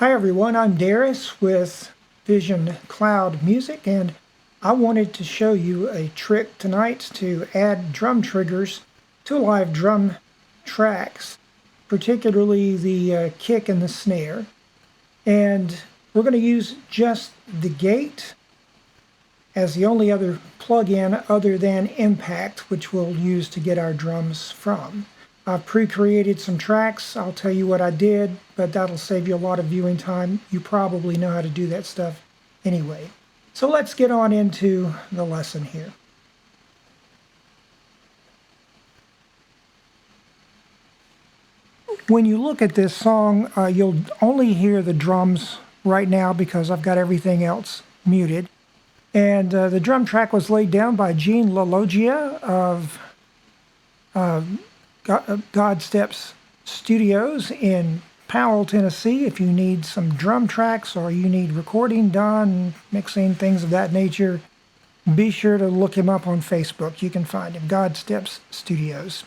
Hi everyone, I'm Darius with Vision Cloud Music, and I wanted to show you a trick tonight to add drum triggers to live drum tracks, particularly the kick and the snare. And we're going to use just the gate as the only other plug-in other than Impact, which we'll use to get our drums from. I've pre-created some tracks. I'll tell you what I did, but that'll save you a lot of viewing time. You probably know how to do that stuff anyway. So let's get on into the lesson here. When you look at this song, you'll only hear the drums right now because I've got everything else muted. And the drum track was laid down by Gene LaLoggia of God Steps Studios in Powell, Tennessee. If you need some drum tracks or you need recording done, mixing, things of that nature, be sure to look him up on Facebook. You can find him, God Steps Studios.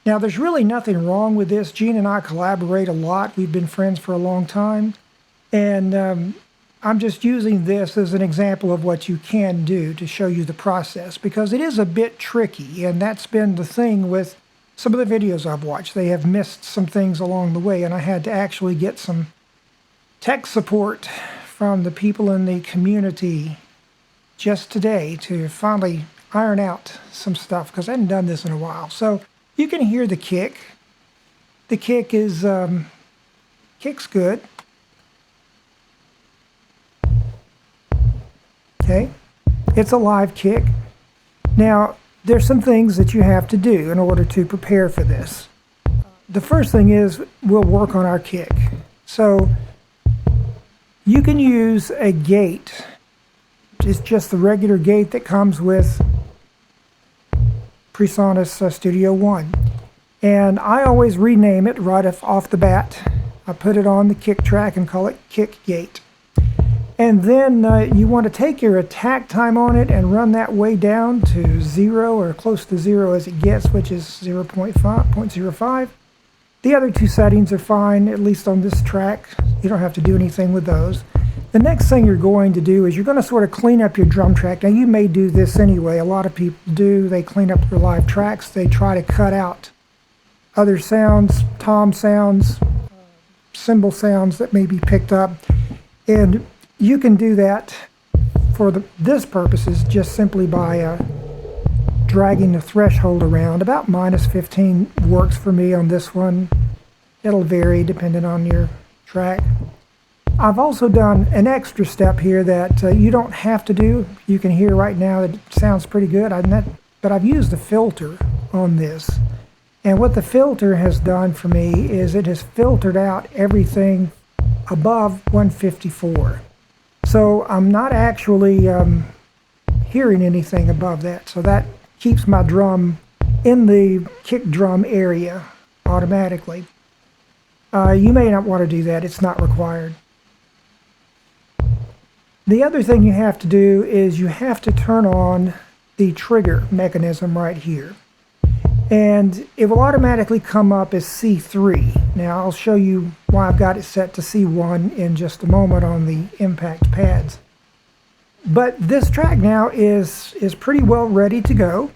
Now, there's really nothing wrong with this. Gene and I collaborate a lot. We've been friends for a long time. And I'm just using this as an example of what you can do to show you the process, because it is a bit tricky, and that's been the thing with some of the videos I've watched. They have missed some things along the way, and I had to actually get some tech support from the people in the community just today to finally iron out some stuff, because I hadn't done this in a while. So you can hear the kick. The kick is kick's good. Okay, it's a live kick. Now, there's some things that you have to do in order to prepare for this. The first thing is we'll work on our kick. So you can use a gate. It's just the regular gate that comes with PreSonus Studio One. And I always rename it right off the bat. I put it on the kick track and call it kick gate. And then you want to take your attack time on it and run that way down to 0 or close to 0 as it gets, which is 0.05. The other two settings are fine, at least on this track. You don't have to do anything with those. The next thing you're going to do is you're going to sort of clean up your drum track. Now, you may do this anyway. A lot of people do. They clean up their live tracks. They try to cut out other sounds, tom sounds, cymbal sounds that may be picked up. And you can do that for this purposes just simply by dragging the threshold around. About -15 works for me on this one. It'll vary depending on your track. I've also done an extra step here that you don't have to do. You can hear right now that it sounds pretty good, but I've used a filter on this. And what the filter has done for me is it has filtered out everything above 154. So I'm not actually hearing anything above that. So that keeps my drum in the kick drum area automatically. You may not want to do that. It's not required. The other thing you have to do is you have to turn on the trigger mechanism right here. And it will automatically come up as C3. Now, I'll show you why I've got it set to C1 in just a moment on the impact pads. But this track now is pretty well ready to go.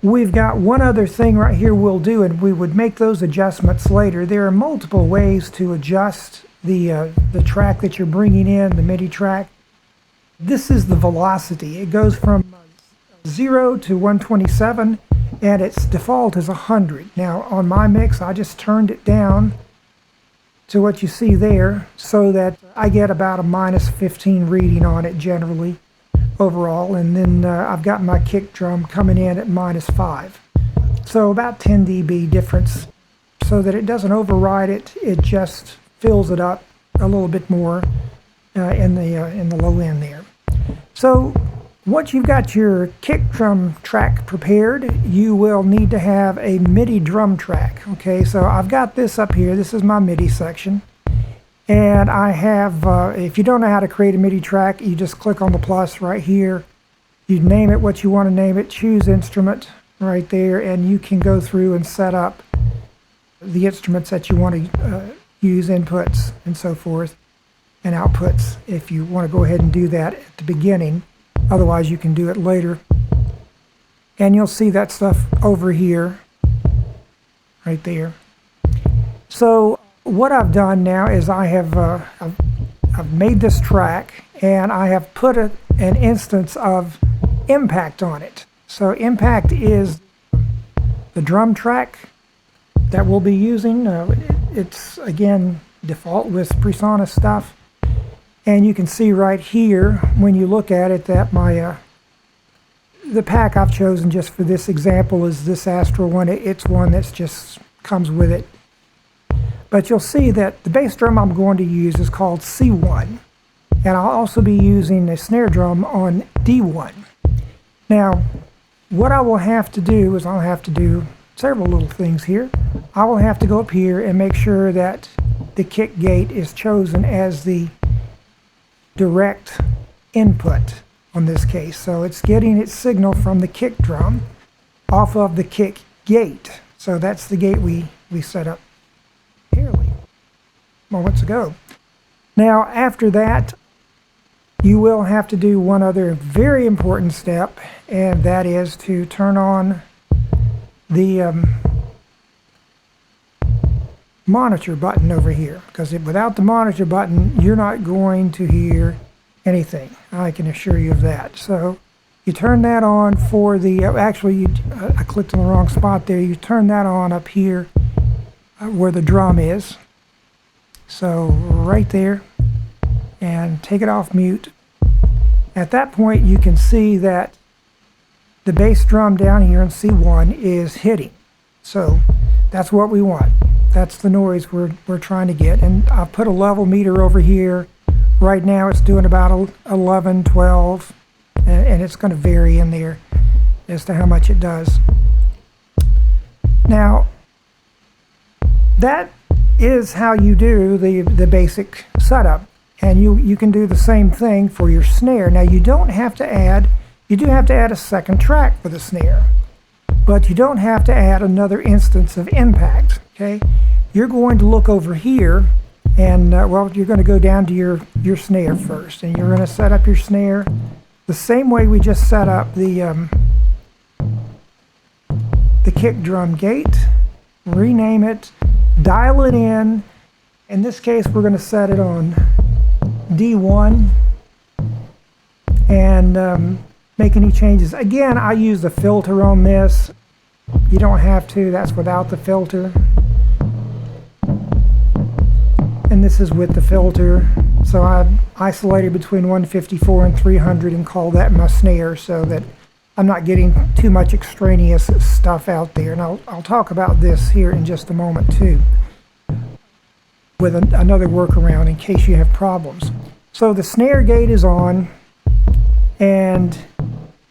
We've got one other thing right here we'll do, and we would make those adjustments later. There are multiple ways to adjust the track that you're bringing in, the MIDI track. This is the velocity. It goes from 0 to 127. And its default is 100. Now, on my mix, I just turned it down to what you see there so that I get about a -15 reading on it generally overall. And then I've got my kick drum coming in at -5. So about 10 dB difference so that it doesn't override it. It just fills it up a little bit more in the low end there. So once you've got your kick drum track prepared, you will need to have a MIDI drum track. Okay, so I've got this up here. This is my MIDI section. And I have, if you don't know how to create a MIDI track, you just click on the plus right here. You name it what you want to name it, choose instrument right there, and you can go through and set up the instruments that you want to use, inputs, and so forth. and outputs if you want to go ahead and do that at the beginning. Otherwise, you can do it later. And you'll see that stuff over here, right there. So what I've done now is I've made this track, and I have put an instance of impact on it. So impact is the drum track that we'll be using. It's again default with PreSonus stuff, and you can see right here when you look at it that my the pack I've chosen just for this example is this Astro one. It's one that's just comes with it. But you'll see that the bass drum I'm going to use is called C1, and I'll also be using a snare drum on D1. Now, what I will have to do is I'll have to do several little things here. I will have to go up here and make sure that the kick gate is chosen as the direct input on this case. So it's getting its signal from the kick drum off of the kick gate. So that's the gate we set up fairly moments ago. Now after that, you will have to do one other very important step, and that is to turn on the monitor button over here, because without the monitor button you're not going to hear anything. I can assure you of that. So you turn that on for the I clicked on the wrong spot there. You turn that on up here where the drum is, so right there, and take it off mute. At that point you can see that the bass drum down here in C1 is hitting. So that's what we want. That's the noise we're trying to get. And I've put a level meter over here. Right now it's doing about 11, 12, and it's going to vary in there as to how much it does. Now, that is how you do the basic setup. And you can do the same thing for your snare. Now you do have to add a second track for the snare, but you don't have to add another instance of impact, okay? You're going to look over here, and well, you're going to go down to your snare first, and you're going to set up your snare the same way we just set up the kick drum gate. Rename it, dial it in. In this case, we're going to set it on D1 and make any changes. Again, I use a filter on this. You don't have to. That's without the filter. And this is with the filter. So I've isolated between 154 and 300 and call that my snare so that I'm not getting too much extraneous stuff out there. And I'll talk about this here in just a moment too, with another workaround in case you have problems. So the snare gate is on, and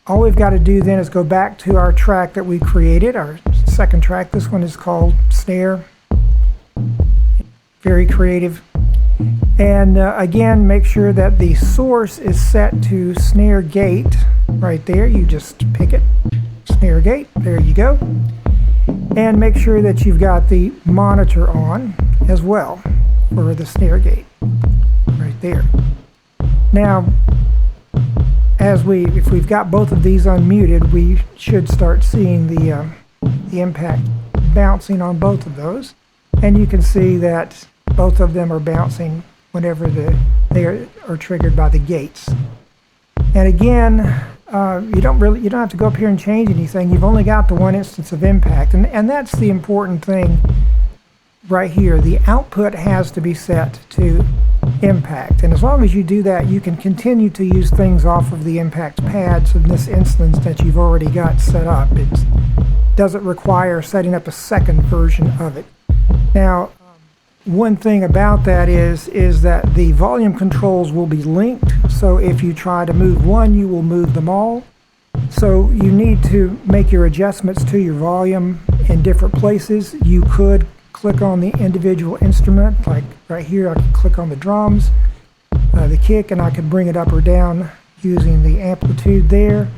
all we've got to do then is go back to our track that we created, our second track. This one is called Snare. Very creative. And again, make sure that the source is set to snare gate right there. You just pick it, snare gate, there you go. And make sure that you've got the monitor on as well for the snare gate right there. Now, if we've got both of these unmuted, we should start seeing the impact bouncing on both of those, and you can see that both of them are bouncing whenever they are triggered by the gates. And again, you don't have to go up here and change anything. You've only got the one instance of impact, and that's the important thing right here. The output has to be set to impact, and as long as you do that, you can continue to use things off of the impact pads in this instance that you've already got set up. It doesn't require setting up a second version of it. Now, one thing about that is that the volume controls will be linked, so if you try to move one, you will move them all. So you need to make your adjustments to your volume in different places. You could click on the individual instrument, like right here I can click on the drums, the kick, and I could bring it up or down using the amplitude there.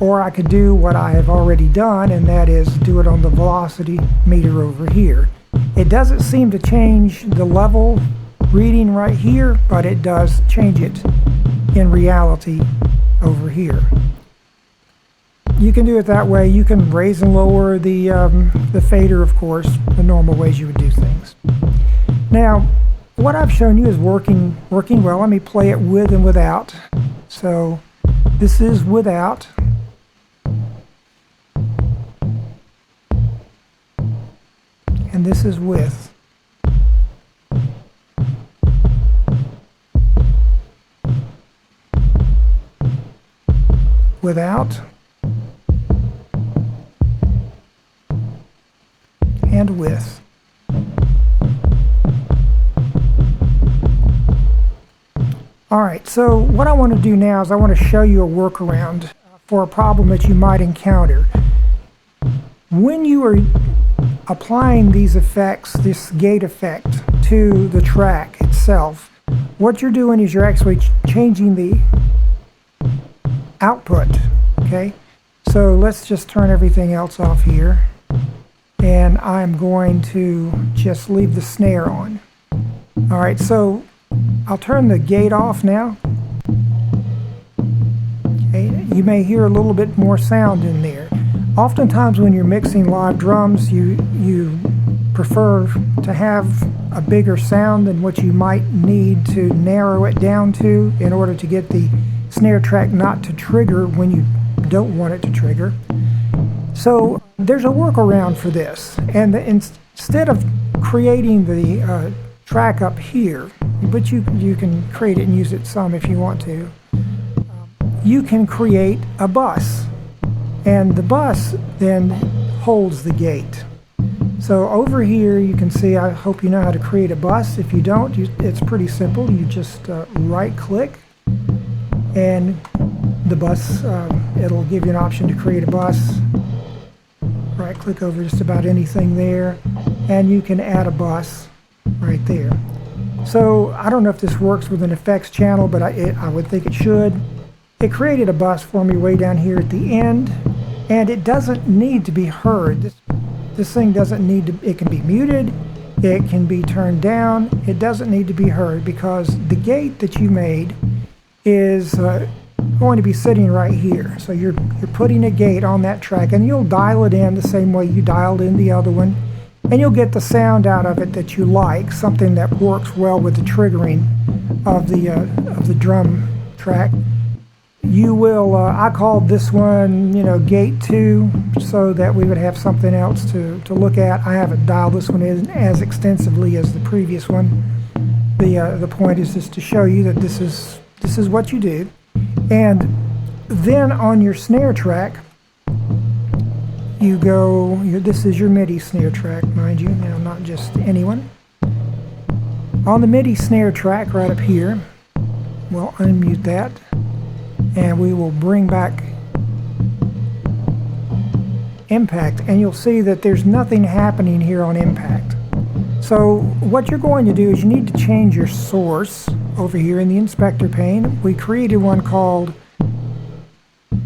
Or I could do what I have already done, and that is do it on the velocity meter over here. It doesn't seem to change the level reading right here, but it does change it in reality over here. You can do it that way. You can raise and lower the fader, of course, the normal ways you would do things. Now, what I've shown you is working well. Let me play it with and without. So this is without. And this is with. Without. And with. Alright, so what I want to do now is I want to show you a workaround for a problem that you might encounter. When you are applying these effects, this gate effect, to the track itself, what you're doing is you're actually changing the output, okay? So let's just turn everything else off here, and I'm going to just leave the snare on. Alright, so I'll turn the gate off now. Okay, you may hear a little bit more sound in there. Oftentimes when you're mixing live drums, you prefer to have a bigger sound than what you might need to narrow it down to in order to get the snare track not to trigger when you don't want it to trigger. So there's a workaround for this, and instead of creating the track up here, but you can create it and use it some if you want to, you can create a bus, and the bus then holds the gate. So over here you can see, I hope you know how to create a bus. If you don't, it's pretty simple. You just right click, and the bus, it'll give you an option to create a bus. Right click over just about anything there, and you can add a bus right there. So I don't know if this works with an effects channel, but I would think it should. It created a bus for me way down here at the end, and it doesn't need to be heard. This thing doesn't need to, it can be muted, it can be turned down, it doesn't need to be heard because the gate that you made is going to be sitting right here. So you're putting a gate on that track, and you'll dial it in the same way you dialed in the other one, and you'll get the sound out of it that you like, something that works well with the triggering of the drum track. You will, I called this one, gate 2, so that we would have something else to look at. I haven't dialed this one in as extensively as the previous one. The point is just to show you that this is what you do. And then on your snare track, you go, this is your MIDI snare track, mind you, now not just any one. On the MIDI snare track right up here, we'll unmute that, and we will bring back impact, and you'll see that there's nothing happening here on impact. So what you're going to do is you need to change your source over here in the inspector pane. We created one called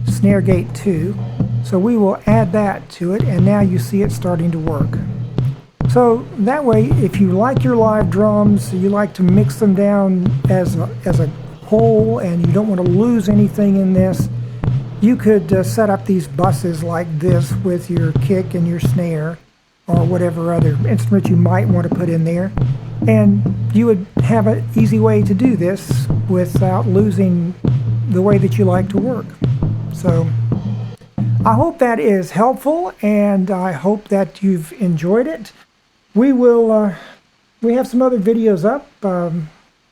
Snare Gate 2, so we will add that to it, and now you see it starting to work. So that way, if you like your live drums, you like to mix them down as a whole, and you don't want to lose anything in this, you could set up these buses like this with your kick and your snare, or whatever other instrument you might want to put in there, and you would have an easy way to do this without losing the way that you like to work. So I hope that is helpful, and I hope that you've enjoyed it. We have some other videos up.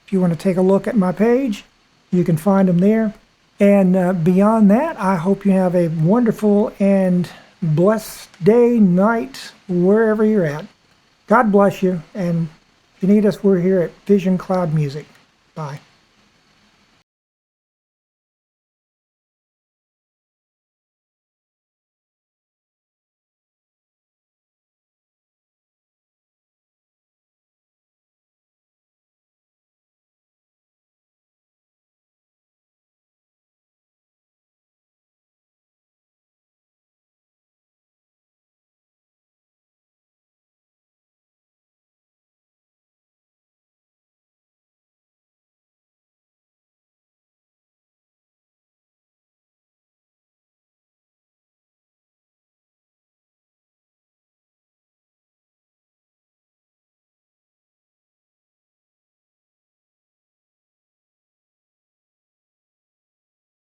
If you want to take a look at my page, you can find them there. And beyond that, I hope you have a wonderful and blessed day, night, wherever you're at. God bless you, and if you need us, we're here at Vision Cloud Music. Bye.